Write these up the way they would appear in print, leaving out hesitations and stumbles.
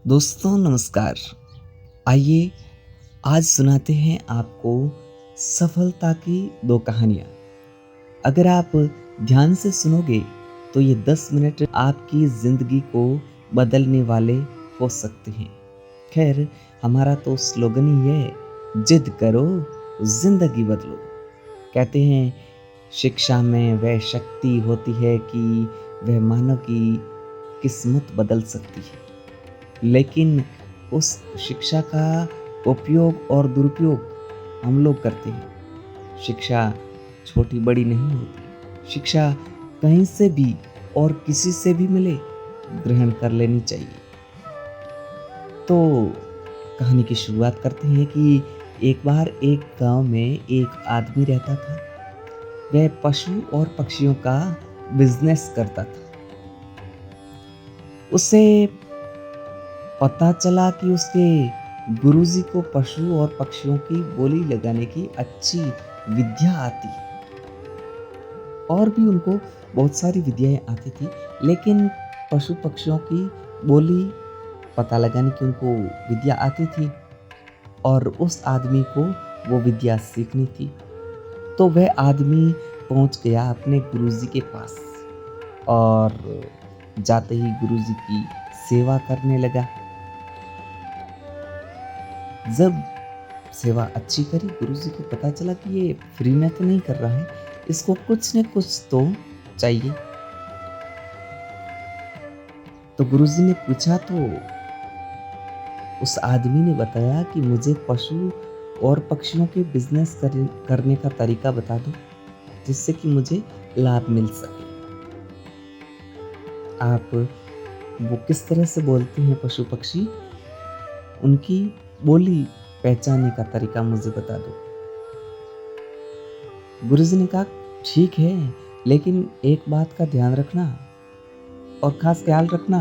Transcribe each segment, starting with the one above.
दोस्तों नमस्कार। आइए आज सुनाते हैं आपको सफलता की दो कहानियाँ। अगर आप ध्यान से सुनोगे तो ये 10 मिनट आपकी ज़िंदगी को बदलने वाले हो सकते हैं। खैर, हमारा तो स्लोगन ही है, जिद करो ज़िंदगी बदलो। कहते हैं शिक्षा में वह शक्ति होती है कि वह मानव की किस्मत बदल सकती है। लेकिन उस शिक्षा का उपयोग और दुरुपयोग हम लोग करते हैं। शिक्षा छोटी बड़ी नहीं होती। शिक्षा कहीं से भी और किसी से भी मिले, ग्रहण कर लेनी चाहिए। तो कहानी की शुरुआत करते हैं कि एक बार एक गांव में एक आदमी रहता था। वह पशु और पक्षियों का बिजनेस करता था। उसे पता चला कि उसके गुरुजी को पशु और पक्षियों की बोली लगाने की अच्छी विद्या आती है। और भी उनको बहुत सारी विद्याएं आती थी, लेकिन पशु पक्षियों की बोली पता लगाने की उनको विद्या आती थी और उस आदमी को वो विद्या सीखनी थी। तो वह आदमी पहुंच गया अपने गुरुजी के पास और जाते ही गुरुजी की सेवा करने लगा। जब सेवा अच्छी करी, गुरुजी को पता चला कि ये फ्री में तो नहीं कर रहा है, इसको कुछ न कुछ तो चाहिए। तो गुरुजी ने पूछा तो उस आदमी ने बताया कि मुझे पशु और पक्षियों के बिजनेस करने का तरीका बता दो, जिससे कि मुझे लाभ मिल सके। आप वो किस तरह से बोलते हैं पशु पक्षी, उनकी बोली पहचानने का तरीका मुझे बता दो। गुरुजी ने कहा ठीक है, लेकिन एक बात का ध्यान रखना और खास ख्याल रखना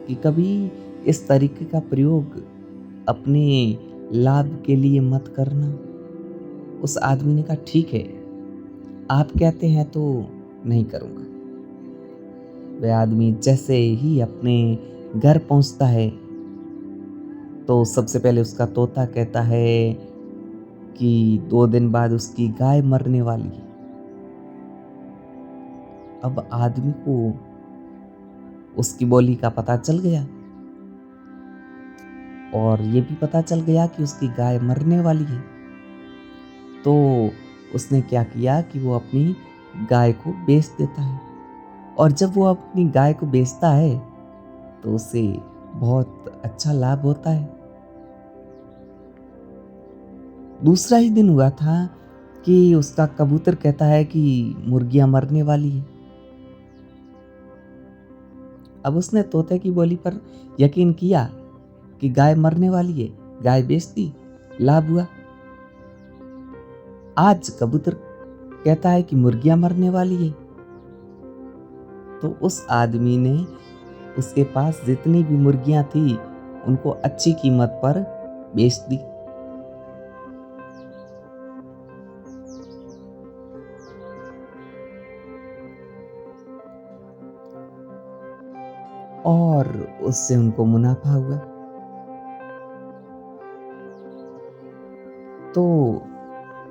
कि कभी इस तरीके का प्रयोग अपने लाभ के लिए मत करना। उस आदमी ने कहा ठीक है, आप कहते हैं तो नहीं करूँगा। वह आदमी जैसे ही अपने घर पहुंचता है तो सबसे पहले उसका तोता कहता है कि 2 दिन बाद उसकी गाय मरने वाली है। अब आदमी को उसकी बोली का पता चल गया और ये भी पता चल गया कि उसकी गाय मरने वाली है। तो उसने क्या किया कि वो अपनी गाय को बेच देता है और जब वो अपनी गाय को बेचता है तो उसे बहुत अच्छा लाभ होता है। दूसरा ही दिन हुआ था कि उसका कबूतर कहता है कि मुर्गियां मरने वाली है। अब उसने तोते की बोली पर यकीन किया कि गाय मरने वाली है, गाय बेच दी, लाभ हुआ। आज कबूतर कहता है कि मुर्गियां मरने वाली है। तो उस आदमी ने उसके पास जितनी भी मुर्गियां थी उनको अच्छी कीमत पर बेच दी। और उससे उनको मुनाफा हुआ। तो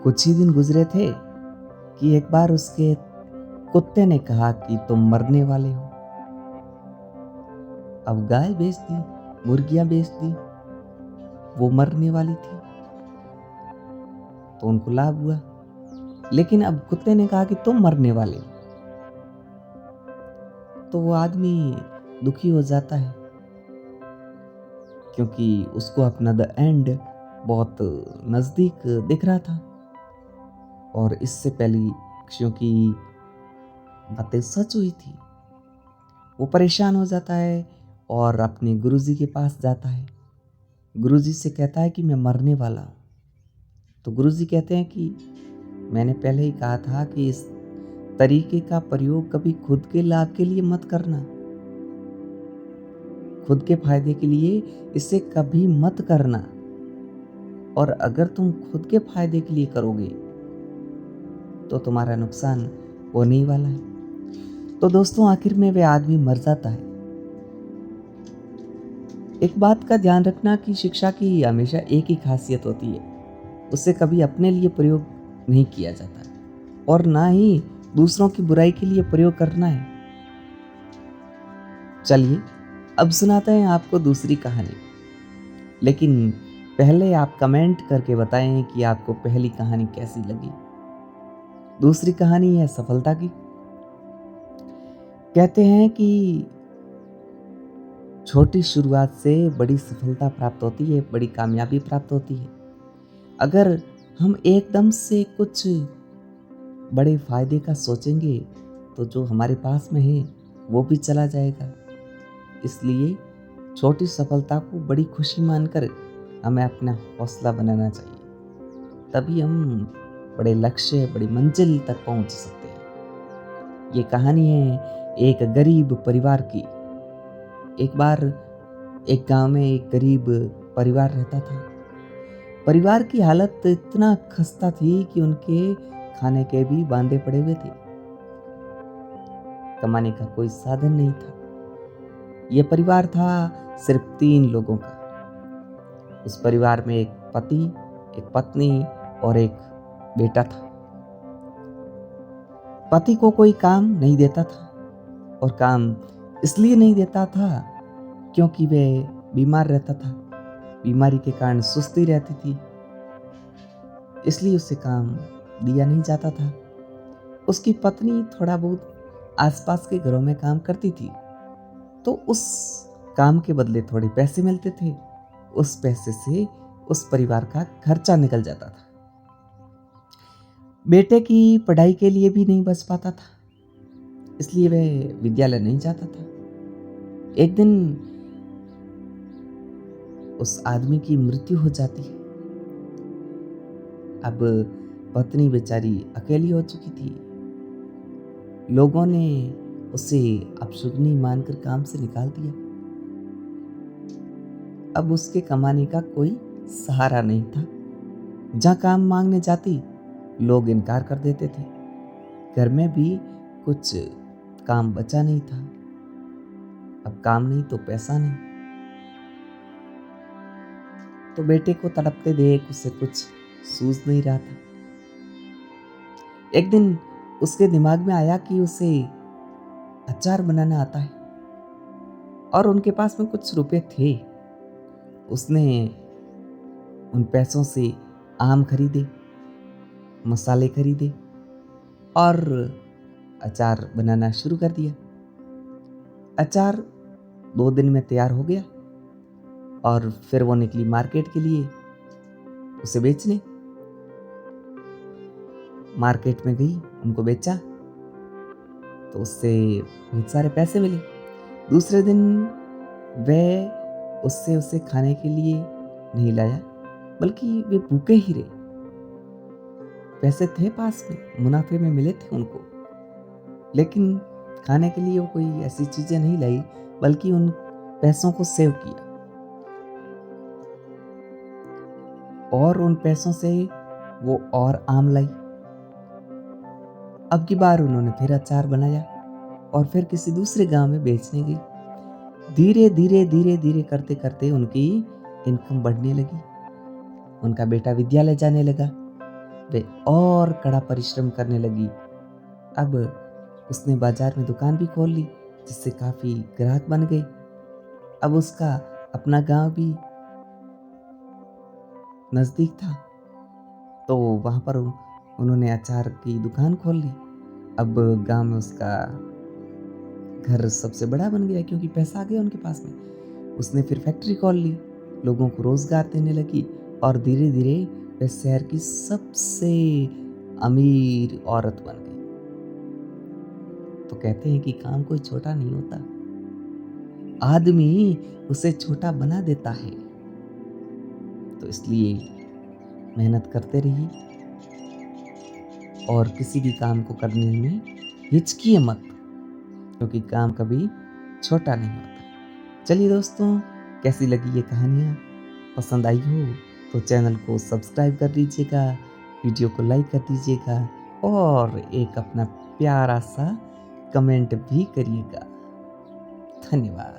कुछ ही दिन गुजरे थे कि एक बार उसके कुत्ते ने कहा कि तुम मरने वाले हो। अब गाय बेच दी, मुर्गियां बेच दी, वो मरने वाली थी तो उनको लाभ हुआ। लेकिन अब कुत्ते ने कहा कि तुम मरने वाले हो, तो वो आदमी दुखी हो जाता है क्योंकि उसको अपना द एंड बहुत नजदीक दिख रहा था और इससे पहले पक्षियों की बातें सच हुई थी। वो परेशान हो जाता है और अपने गुरुजी के पास जाता है। गुरुजी से कहता है कि मैं मरने वाला हूँ। तो गुरुजी कहते हैं कि मैंने पहले ही कहा था कि इस तरीके का प्रयोग कभी खुद के लाभ के लिए मत करना, खुद के फायदे के लिए इसे कभी मत करना। और अगर तुम खुद के फायदे के लिए करोगे तो तुम्हारा नुकसान होने ही वाला है। तो दोस्तों आखिर में वह आदमी मर जाता है एक बात का ध्यान रखना कि शिक्षा की हमेशा एक ही खासियत होती है, उसे कभी अपने लिए प्रयोग नहीं किया जाता और ना ही दूसरों की बुराई के लिए प्रयोग करना है। चलिए अब सुनाते हैं आपको दूसरी कहानी, लेकिन पहले आप कमेंट करके बताएं कि आपको पहली कहानी कैसी लगी। दूसरी कहानी है सफलता की। कहते हैं कि छोटी शुरुआत से बड़ी सफलता प्राप्त होती है, बड़ी कामयाबी प्राप्त होती है। अगर हम एकदम से कुछ बड़े फायदे का सोचेंगे तो जो हमारे पास में है वो भी चला जाएगा। इसलिए छोटी सफलता को बड़ी खुशी मानकर हमें अपना हौसला बनाना चाहिए, तभी हम बड़े लक्ष्य, बड़ी मंजिल तक पहुंच सकते हैं। ये कहानी है एक गरीब परिवार की। एक बार एक गांव में एक गरीब परिवार रहता था। परिवार की हालत इतना खस्ता थी कि उनके खाने के भी बांधे पड़े हुए थे। कमाने का कोई साधन नहीं था। यह परिवार था सिर्फ 3 लोगों का। उस परिवार में एक पति, एक पत्नी और एक बेटा था। पति को कोई काम नहीं देता था और काम इसलिए नहीं देता था क्योंकि वह बीमार रहता था। बीमारी के कारण सुस्ती रहती थी, इसलिए उसे काम दिया नहीं जाता था। उसकी पत्नी थोड़ा बहुत आसपास के घरों में काम करती थी, तो उस काम के बदले थोड़े पैसे मिलते थे। उस पैसे से उस परिवार का खर्चा निकल जाता था। बेटे की पढ़ाई के लिए भी नहीं बच पाता था, इसलिए वह विद्यालय नहीं जाता था। एक दिन उस आदमी की मृत्यु हो जाती है। अब पत्नी बेचारी अकेली हो चुकी थी। लोगों ने उसे अपशुगनी मानकर काम से निकाल दिया। अब उसके कमाने का कोई सहारा नहीं था। जहां काम मांगने जाती, लोग इनकार कर देते थे। घर में भी कुछ काम बचा नहीं था। अब काम नहीं तो पैसा नहीं। तो बेटे को तड़पते देख उसे कुछ सूझ नहीं रहा था। एक दिन उसके दिमाग में आया कि उसे अचार बनाना आता है और उनके पास में कुछ रुपए थे। उसने उन पैसों से आम खरीदे, मसाले खरीदे और अचार बनाना शुरू कर दिया। अचार 2 दिन में तैयार हो गया और फिर वो निकली मार्केट के लिए उसे बेचने। मार्केट में गई, उनको बेचा तो उससे बहुत सारे पैसे मिले। दूसरे दिन वह उससे उसे खाने के लिए नहीं लाया, बल्कि वे भूखे ही रहे। पैसे थे पास में, मुनाफे में मिले थे उनको, लेकिन खाने के लिए वो कोई ऐसी चीजें नहीं लाई, बल्कि उन पैसों को सेव किया और उन पैसों से वो और आम लाई। अब की बार उन्होंने फिर अचार बनाया और फिर किसी दूसरे गांव में बेचने गई। धीरे धीरे करते करते उनकी इनकम बढ़ने लगी। उनका बेटा विद्यालय जाने लगा। वे और कड़ा परिश्रम करने लगी। अब उसने बाजार में दुकान भी खोल ली, जिससे काफी ग्राहक बन गए। अब उसका अपना गांव भी नजदीक था, तो वहां पर उन्होंने अचार की दुकान खोल ली। अब गांव में उसका घर सबसे बड़ा बन गया क्योंकि पैसा आ गया उनके पास में। उसने फिर फैक्ट्री खोल ली, लोगों को रोजगार देने लगी और धीरे धीरे वह शहर की सबसे अमीर औरत बन गई। तो कहते हैं कि काम कोई छोटा नहीं होता, आदमी उसे छोटा बना देता है। तो इसलिए मेहनत करते रहिए और किसी भी काम को करने में हिचकिए मत, क्योंकि काम कभी छोटा नहीं होता। चलिए दोस्तों, कैसी लगी ये कहानियाँ? पसंद आई हो तो चैनल को सब्सक्राइब कर लीजिएगा, वीडियो को लाइक कर दीजिएगा और एक अपना प्यारा सा कमेंट भी करिएगा। धन्यवाद।